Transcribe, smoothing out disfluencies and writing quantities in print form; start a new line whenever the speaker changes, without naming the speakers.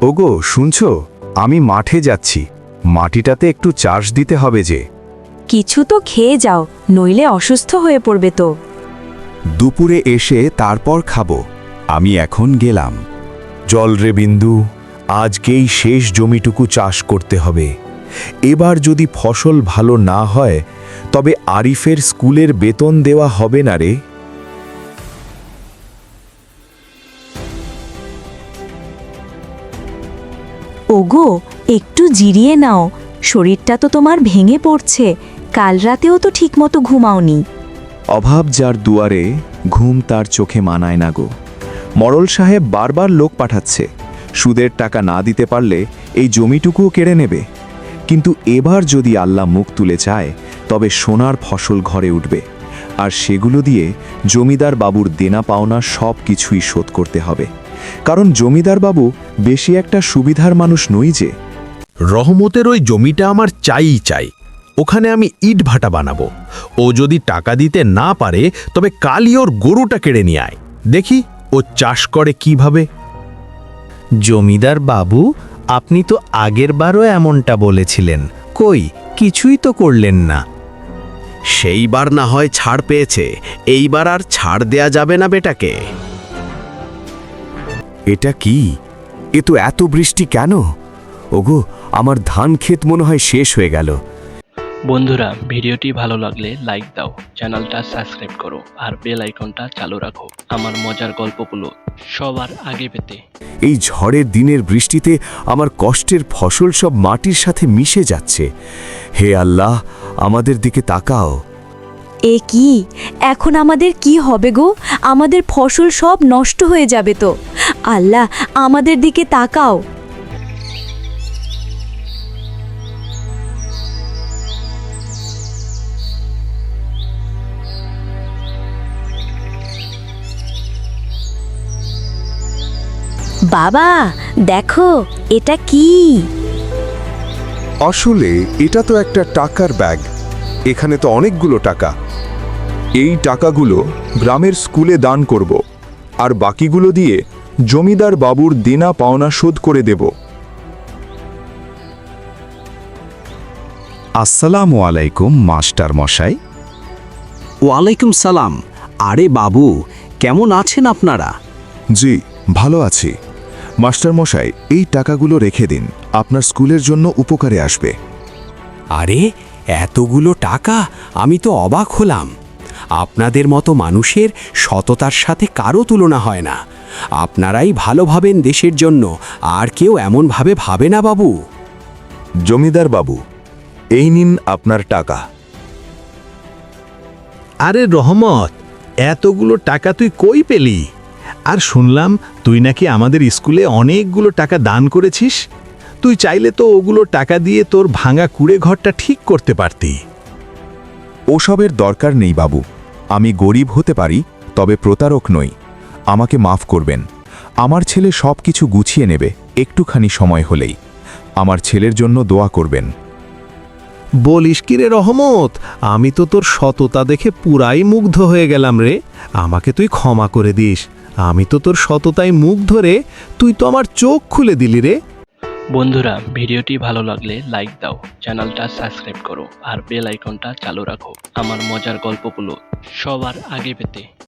ওগো শুনছো, আমি মাঠে যাচ্ছি, মাটিটাতে একটু চাষ দিতে হবে যে।
কিছু তো খেয়ে যাও, নইলে অসুস্থ হয়ে পড়বে তো।
দুপুরে এসে তারপর খাবো, আমি এখন গেলাম। জল রে বিন্দু, আজকেই শেষ জমিটুকু চাষ করতে হবে। এবার যদি ফসল ভালো না হয় তবে আরিফের স্কুলের বেতন দেওয়া হবে না রে।
ওগো, একটু জিরিয়ে নাও, শরীরটা তো তোমার ভেঙে পড়ছে, কাল রাতেও তো ঠিকমতো ঘুমাওনি।
অভাব যার দুয়ারে, ঘুম তার চোখে মানায় না গো। মরল সাহেব বারবার লোক পাঠাচ্ছে, সুদের টাকা না দিতে পারলে এই জমিটুকুও কেড়ে নেবে। কিন্তু এবার যদি আল্লাহ মুখ তুলে চায় তবে সোনার ফসল ঘরে উঠবে, আর সেগুলো দিয়ে জমিদার বাবুর দেনা পাওনা সব কিছুই শোধ করতে হবে। কারণ জমিদার বাবু বেশি একটা সুবিধার মানুষ নই যে।
রহমতের ওই জমিটা আমার চাই। ওখানে আমি ইট ভাটা বানাবো। ও যদি টাকা দিতে না পারে তবে কালই ওর গরুটা কেড়ে নিয়ে আয়, দেখি ও চাষ করে কিভাবে।
জমিদার বাবু, আপনি তো আগেরবারও এমনটা বলেছিলেন, কই কিছুই তো করলেন না।
সেইবার না হয় ছাড় পেয়েছে, এইবার আর ছাড় দেয়া যাবে না বেটাকে।
এটা কি? এ তো এত বৃষ্টি কেন? ওগো, আমার ধান ক্ষেত মনে হয় শেষ হয়ে গেল।
বন্ধুরা, ভিডিওটি ভালো লাগলে লাইক দাও, চ্যানেলটা সাবস্ক্রাইব করো আর বেল আইকনটা চালু রাখো আমার মজার গল্পগুলো সবার আগে পেতে।
এই ঝড়ের দিনের বৃষ্টিতে আমার কষ্টের ফসল সব মাটির সাথে মিশে যাচ্ছে। হে আল্লাহ, আমাদের দিকে তাকাও।
এ কি, এখন আমাদের কি হবে গো? আমাদের ফসল সব নষ্ট হয়ে যাবে তো। আল্লাহ, আমাদের দিকে তাকাও। বাবা দেখো, এটা কি?
আসলে এটা তো একটা টাকার ব্যাগ। এখানে তো অনেকগুলো টাকা। এই টাকাগুলো গ্রামের স্কুলে দান করব, আর বাকিগুলো দিয়ে জমিদার বাবুর দেনা পাওনা শোধ করে দেব।
আসসালামু আলাইকুম মাস্টার মশাই।
ওয়ালাইকুম সালাম। আরে বাবু, কেমন আছেন আপনারা?
জি, ভালো আছি। মাস্টার মশাই, এই টাকাগুলো রেখে দিন, আপনার স্কুলের জন্য উপকারে আসবে।
আরে এতগুলো টাকা, আমি তো অবাক হলাম। আপনাদের মতো মানুষের সততার সাথে কারো তুলনা হয় না। আপনারাই ভালো ভাবেন দেশের জন্য, আর কেউ এমনভাবে ভাবে না বাবু।
জমিদার বাবু, এই নিন আপনার টাকা।
আরে রহমত, এতগুলো টাকা তুই কই পেলি? আর শুনলাম তুই নাকি আমাদের স্কুলে অনেকগুলো টাকা দান করেছিস। তুই চাইলে তো ওগুলো টাকা দিয়ে তোর ভাঙা কুড়ে ঘরটা ঠিক করতে পারতি।
ওসবের দরকার নেই বাবু। আমি গরিব হতে পারি, তবে প্রতারক নই। আমাকে মাফ করবেন। আমার ছেলে সব কিছু গুছিয়ে নেবে একটুখানি সময় হলেই। আমার ছেলের জন্য দোয়া করবেন।
বলিস কি রে রহমত, আমি তো তোর সততা দেখে পুরাই মুগ্ধ হয়ে গেলাম রে। আমাকে তুই ক্ষমা করে দিস। আমি তো তোর সততায় মুগ্ধ রে, তুই তো আমার চোখ খুলে দিলি রে।
বন্ধুরা, ভিডিওটি ভালো লাগলে লাইক দাও, চ্যানেলটা সাবস্ক্রাইব করো আর বেল আইকনটা চালু রাখো আমার মজার গল্পগুলো সবার আগে পেতে।